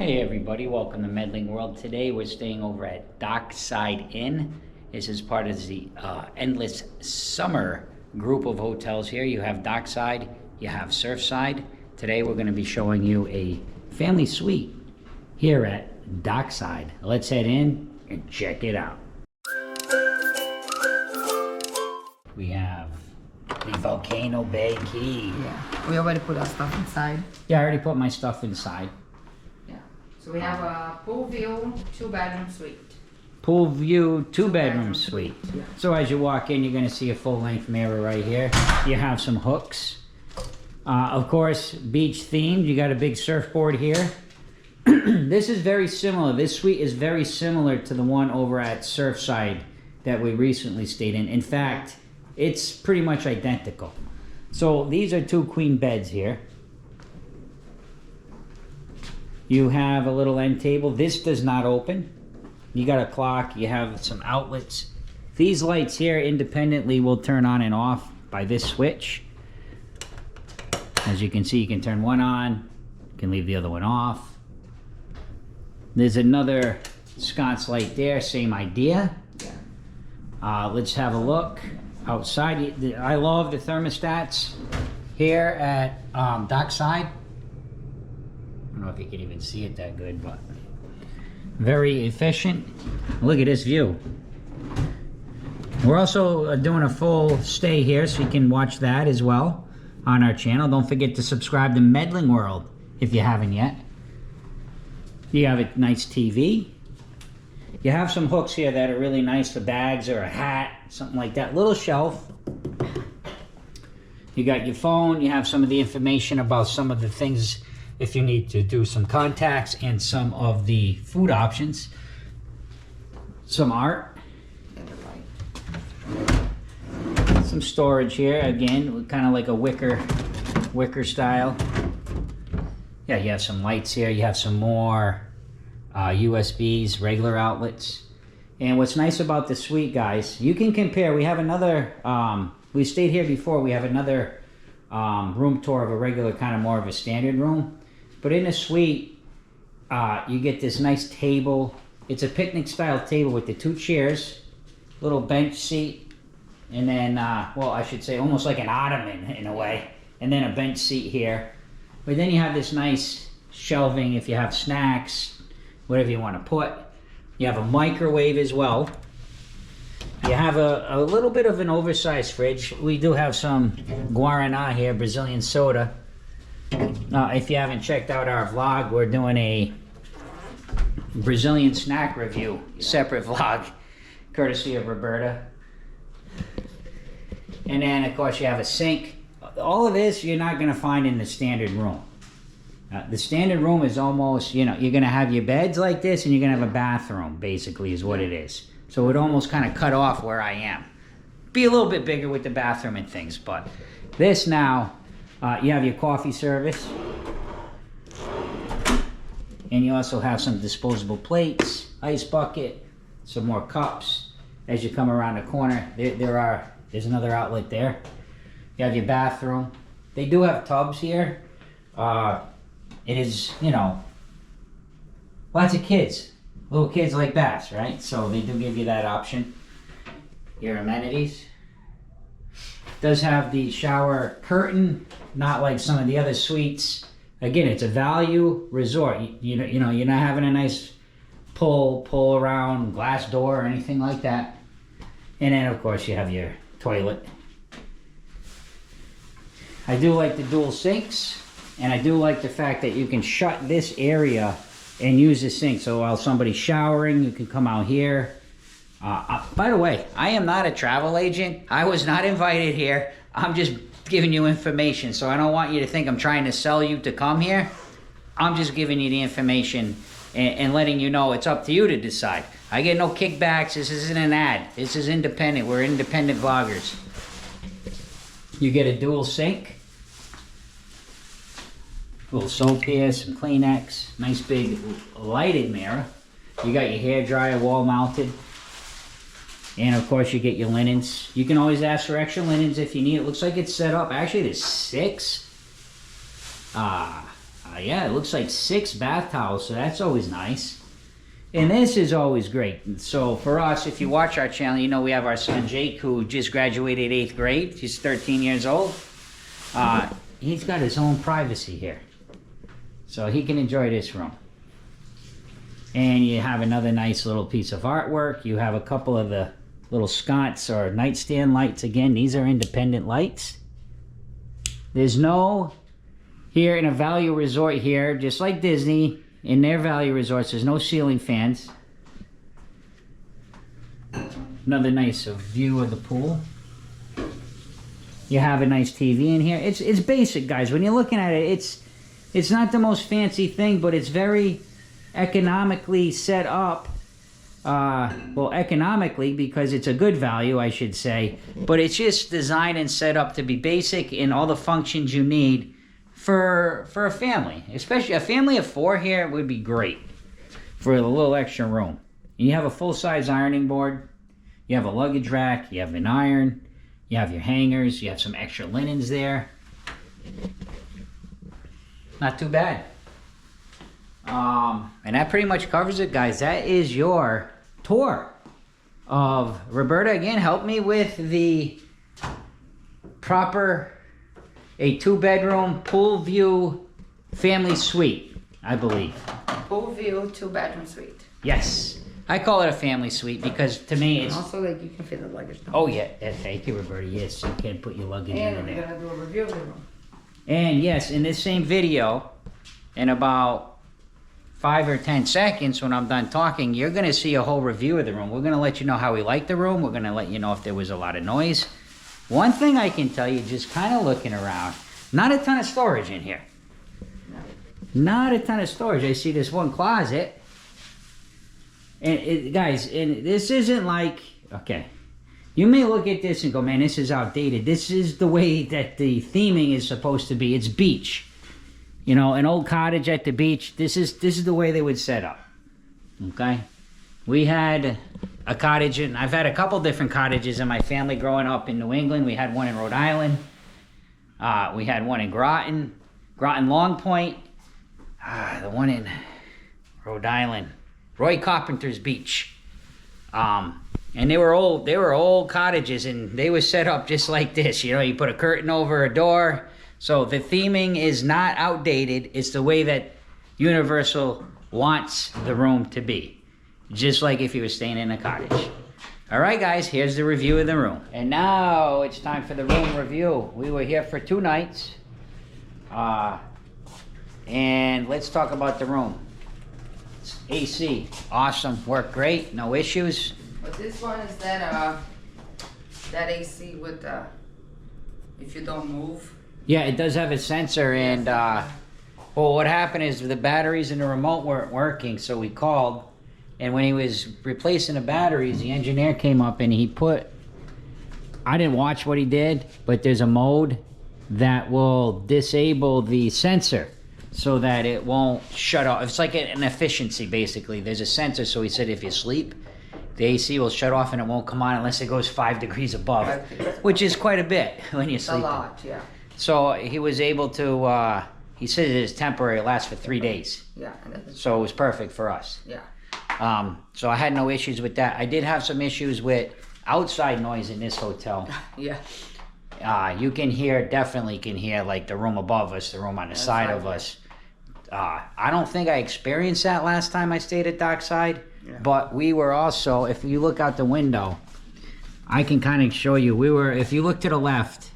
Hey everybody, welcome to Medling World. Today we're staying over at Dockside Inn. This is part of the Endless Summer group of hotels here. You have Dockside, you have Surfside. Today we're going to be showing you a family suite here at Dockside. Let's head in and check it out. We have the Volcano Bay Key. Yeah, we already put our stuff inside. Yeah, I already put my stuff inside. So we have a pool view, 2-bedroom suite. Pool view, two-bedroom suite. Yeah. So as you walk in, you're going to see a full-length mirror right here. You have some hooks. Of course, beach themed. You got a big surfboard here. This is very similar. This suite is very similar to the one over at Surfside that we recently stayed in. In fact, it's pretty much identical. So these are two queen beds here. You have a little end table. This does not open. You got a clock. You have some outlets. These lights here independently will turn on and off by this switch. As you can see, you can turn one on. You can leave the other one off. There's another sconce light there. Same idea. Let's have a look outside. I love the thermostats here at Dockside. I don't know if you can even see it that good, but very efficient. Look at this view. We're also doing a full stay here, so you can watch that as well on our channel. Don't forget to subscribe to Medling World if you haven't yet. You have a nice TV. You have some hooks here that are really nice for bags or a hat, something like that. Little shelf. You got your phone. You have some of the information about some of the things if you need to do some contacts and some of the food options. Some art. Some storage here, again, kind of like a wicker style. Yeah, you have some lights here. You have some more USBs, regular outlets. And what's nice about the suite, guys, you can compare. We have another, we stayed here before. We have another room tour of a regular, kind of more of a standard room. But in a suite, you get this nice table. It's a picnic style table with the two chairs, little bench seat, and then, well, I should say almost like an ottoman in a way, and then a bench seat here. But then you have this nice shelving if you have snacks, whatever you want to put. You have a microwave as well. You have a little bit of an oversized fridge. We do have some Guaraná here, Brazilian soda. If you haven't checked out our vlog, we're doing a Brazilian snack review, separate vlog, courtesy of Roberta. And then, of course, you have a sink. All of this you're not going to find in the standard room. The standard room is almost, you know, you're going to have your beds like this, and you're going to have a bathroom, basically, is what it is. So it almost kind of cut off where I am. Be a little bit bigger with the bathroom and things, but this now, you have your coffee service. And you also have some disposable plates, ice bucket, some more cups. As you come around the corner, there's another outlet there. You have your bathroom. They do have tubs here. It is, you know, lots of kids. Little kids like baths, right? So they do give you that option. Your amenities. Does have the shower curtain, not like some of the other suites. Again, it's a value resort. You know, you're not having a nice pull around glass door or anything like that. And then, of course, you have your toilet. I do like the dual sinks, and I do like the fact that you can shut this area and use the sink. So while somebody's showering, you can come out here. By the way, I am not a travel agent. I was not invited here. I'm just giving you information, so I don't want you to think I'm trying to sell you to come here. I'm just giving you the information and letting you know it's up to you to decide. I get no kickbacks. This isn't an ad. This is independent. We're independent vloggers. You get a dual sink. A little soap here, some Kleenex. Nice big lighted mirror. You got your hair dryer wall mounted. And of course you get your linens. You can always ask for extra linens if you need. It looks like it's set up. Actually there's 6. I Yeah, it looks like 6 bath towels, so that's always nice. And this is always great. So for us, if you watch our channel, you know we have our son Jake, who just graduated 8th grade. He's 13 years old. He's got his own privacy here, so he can enjoy this room. And you have another nice little piece of artwork. You have a couple of the little sconce or nightstand lights. Again, these are independent lights. There's no, here in a value resort here, just like Disney, in their value resorts, there's no ceiling fans. Another nice view of the pool. You have a nice TV in here. It's basic, guys. When you're looking at it, it's not the most fancy thing, but it's very economically set up. Well, economically, because it's a good value, I should say, but it's just designed and set up to be basic in all the functions you need for a family. Especially a family of 4 here would be great for a little extra room. And you have a full-size ironing board. You have a luggage rack. You have an iron. You have your hangers. You have some extra linens there. Not too bad. And that pretty much covers it, guys. That is your tour of Roberta. Again, help me with the proper, a 2-bedroom pool view family suite, I believe. Pool view, 2-bedroom suite. Yes. I call it a family suite because to me it's... Also, like, you can fit the luggage down. Oh, yeah. Thank you, Roberta. Yes, you can put your luggage in And there. we're going to do a review of the room. And yes, in this same video, in about 5 or 10 seconds when I'm done talking, you're going to see a whole review of the room. We're going to let you know how we like the room. We're going to let you know if there was a lot of noise. One thing I can tell you, just kind of looking around, not a ton of storage in here. No. Not a ton of storage. I see this one closet. And guys, and this isn't like, okay, you may look at this and go, man, this is outdated. This is the way that the theming is supposed to be. It's beach. You know, an old cottage at the beach. This is the way they would set up. Okay? We had a cottage, and I've had a couple different cottages in my family growing up in New England. We had one in Rhode Island. We had one in Groton Long Point. The one in Rhode Island, Roy Carpenter's Beach. And they were old cottages, and they were set up just like this. You know, you put a curtain over a door. So the theming is not outdated. It's the way that Universal wants the room to be. Just like if you were staying in a cottage. All right, guys, here's the review of the room. And now it's time for the room review. We were here for 2 nights. And let's talk about the room. It's AC, awesome, worked great, no issues. But this one is that AC with if you don't move. Yeah, it does have a sensor, and well, what happened is the batteries in the remote weren't working, so we called, and when he was replacing the batteries, the engineer came up and he put, I didn't watch what he did, but there's a mode that will disable the sensor so that it won't shut off. It's like an efficiency, basically. There's a sensor, so he said if you sleep, the AC will shut off and it won't come on unless it goes 5 degrees above, which is quite a bit when you're sleeping. A lot, yeah. So he was able to, he said it is temporary, it lasts for 3 days. Yeah. So it was perfect for us. Yeah. So I had no issues with that. I did have some issues with outside noise in this hotel. Yeah. You can hear, definitely can hear, like the room above us, the room on the side of us. I don't think I experienced that last time I stayed at Dockside, but we were also, if you look out the window, I can kind of show you, we were, if you look to the left,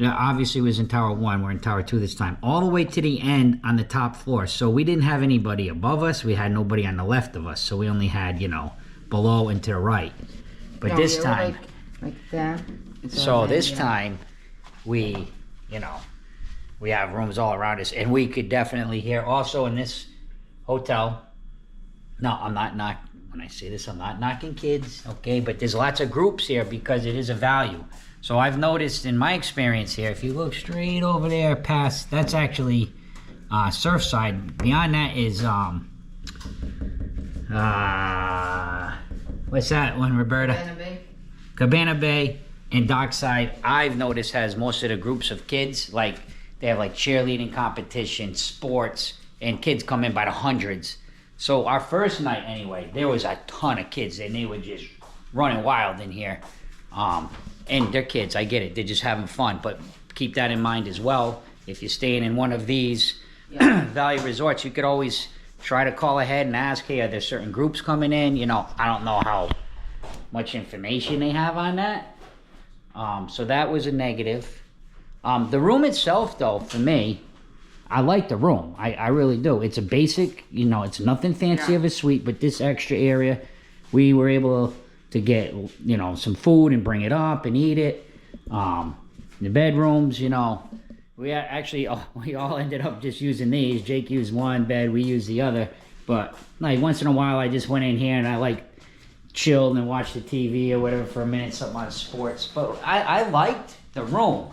obviously it was in Tower 1, we're in Tower 2 this time, all the way to the end on the top floor. So we didn't have anybody above us, we had nobody on the left of us, so we only had, you know, below and to the right. But no, this time, like that. So this time, we, you know, we have rooms all around us, and we could definitely hear also in this hotel. No, I'm not when I say this, I'm not knocking kids, okay? But there's lots of groups here because it is a value. So I've noticed in my experience here, if you look straight over there past, that's actually Surfside. Beyond that is, what's that one, Roberta? Cabana Bay. Cabana Bay and Dockside, I've noticed, has most of the groups of kids. Like, They have like cheerleading competition, sports, and kids come in by the hundreds. So our first night anyway, there was a ton of kids and they were just running wild in here. And they're kids, I get it, they're just having fun, but keep that in mind as well. If you're staying in one of these value resorts, you could always try to call ahead and ask, hey, are there certain groups coming in? You know, I don't know how much information they have on that. So that was a negative. The room itself, though, for me, I like the room. I really do. It's a basic, you know, it's nothing fancy of a suite, but this extra area, we were able to get, you know, some food and bring it up and eat it. The bedrooms, you know, we all ended up just using these. Jake used one bed, we used the other. But like once in a while, I just went in here and I like chilled and watched the TV or whatever for a minute, something on sports. But I liked the room.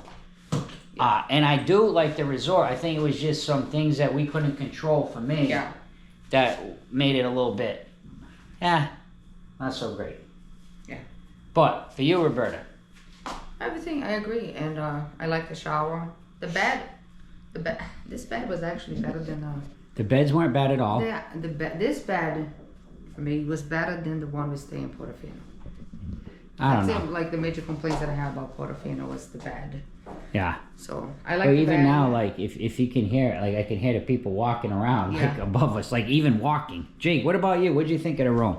And I do like the resort. I think it was just some things that we couldn't control for me that made it a little bit, not so great. Yeah. But for you, Roberta? Everything, I agree. And I like the shower. The bed, this bed was actually better than... The beds weren't bad at all. Yeah, this bed, for me, was better than the one we stay in Portofino. I don't know. Like the major complaints that I had about Portofino was the bed. Yeah. So I like the even bed. now, like if you can hear it, like I can hear the people walking around like above us, like even walking. Jake, what about you? What did you think of the room?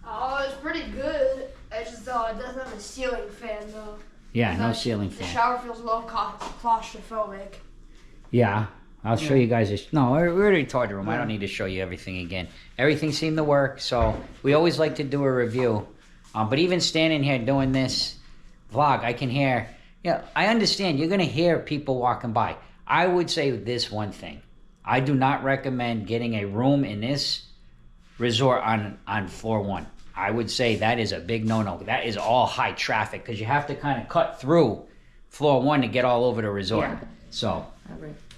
Oh, it's pretty good. I just thought it doesn't have a ceiling fan though. Yeah, no ceiling fan. The shower feels a little claustrophobic. Yeah, I'll show you guys this. No, we already toured the room. I don't need to show you everything again. Everything seemed to work, so we always like to do a review. But even standing here doing this vlog, I can hear, I understand you're going to hear people walking by. I would say this one thing. I do not recommend getting a room in this resort on floor 1. I would say that is a big no-no. That is all high traffic because you have to kind of cut through floor 1 to get all over the resort. So,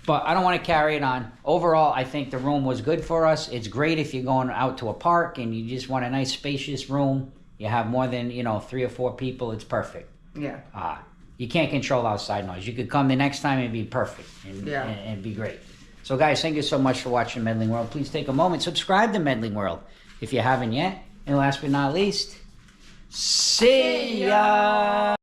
but I don't want to carry it on. Overall, I think the room was good for us. It's great if you're going out to a park and you just want a nice spacious room. You have more than, 3 or 4 people. It's perfect. Yeah. You can't control outside noise. You could come the next time and be perfect and be great. So guys, thank you so much for watching Medling World. Please take a moment, subscribe to Medling World if you haven't yet. And last but not least, see ya!